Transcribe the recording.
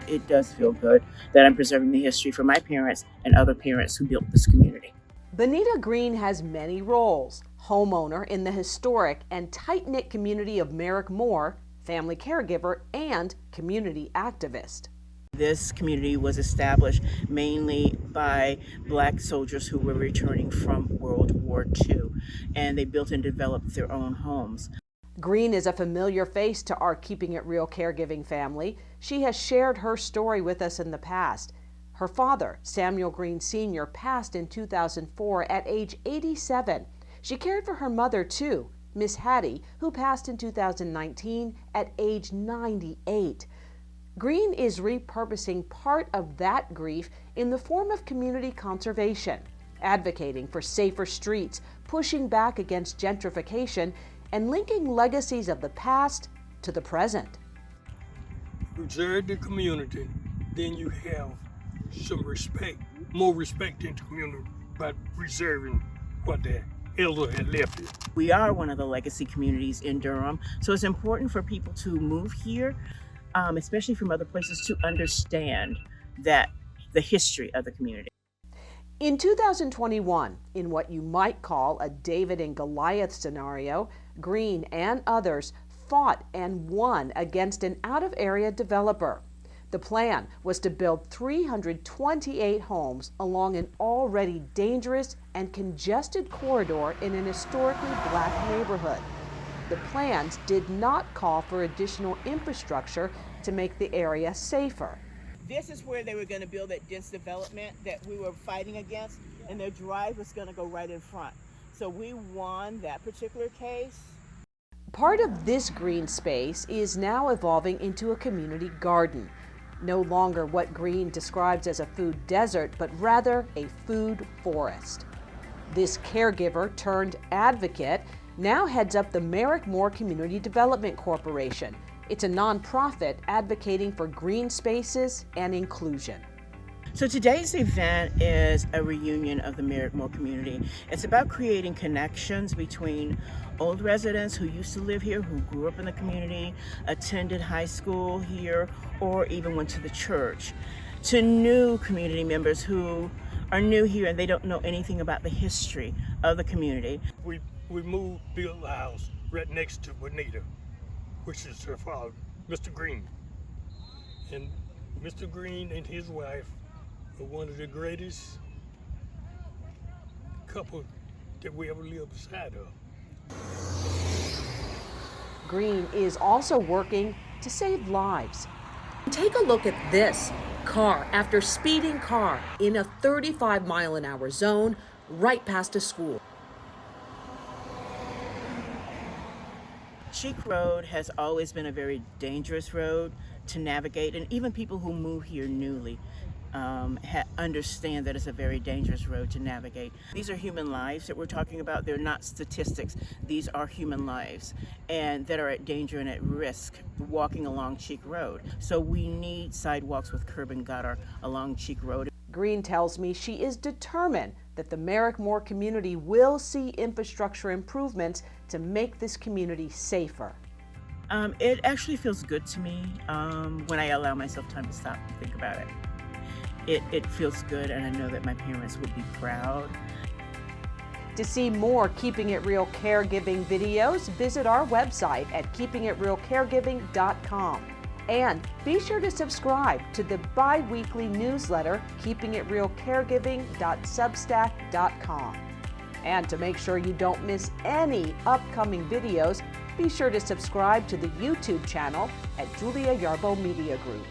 it does feel good that I'm preserving the history for my parents and other parents who built this community. Bonita Green has many roles: homeowner in the historic and tight-knit community of Merrick-Moore, family caregiver, and community activist. This community was established mainly by Black soldiers who were returning from World War II, and they built and developed their own homes. Green is a familiar face to our Keeping It Real caregiving family. She has shared her story with us in the past. Her father, Samuel Green Sr., passed in 2004 at age 87. She cared for her mother, too, Miss Hattie, who passed in 2019 at age 98. Green is repurposing part of that grief in the form of community conservation, advocating for safer streets, pushing back against gentrification, and linking legacies of the past to the present. Preserve the community, then you have some respect, more respect in the community by preserving what the elder had left it. We are one of the legacy communities in Durham, so it's important for people to move here, especially from other places, to understand that the history of the community. In 2021, in what you might call a David and Goliath scenario, Green and others fought and won against an out-of-area developer. The plan was to build 328 homes along an already dangerous and congested corridor in an historically Black neighborhood. The plans did not call for additional infrastructure to make the area safer. This is where they were going to build that dense development that we were fighting against, and their drive was going to go right in front. So we won that particular case. Part of this green space is now evolving into a community garden. No longer what Green describes as a food desert, but rather a food forest. This caregiver turned advocate now heads up the Merrick-Moore Community Development Corporation. It's a nonprofit advocating for green spaces and inclusion. So today's event is a reunion of the Merrick-Moore community. It's about creating connections between old residents who used to live here, who grew up in the community, attended high school here, or even went to the church, to new community members who are new here and they don't know anything about the history of the community. We built a house right next to Bonita, which is her father, Mr. Green. And Mr. Green and his wife are one of the greatest couple that we ever lived beside of. Green is also working to save lives. Take a look at this. Car after speeding car in a 35-mile-an-hour zone right past a school. Cheek Road has always been a very dangerous road to navigate, and even people who move here newly understand that it's a very dangerous road to navigate. These are human lives that we're talking about. They're not statistics. These are human lives and that are at danger and at risk walking along Cheek Road. So we need sidewalks with curb and gutter along Cheek Road. Green tells me she is determined that the Merrick-Moore community will see infrastructure improvements to make this community safer. It actually feels good to me when I allow myself time to stop and think about it. It feels good, and I know that my parents would be proud. To see more Keeping It Real caregiving videos, visit our website at keepingitrealcaregiving.com. And be sure to subscribe to the bi-weekly newsletter, keepingitrealcaregiving.substack.com. And to make sure you don't miss any upcoming videos, be sure to subscribe to the YouTube channel at Julia Yarbo Media Group.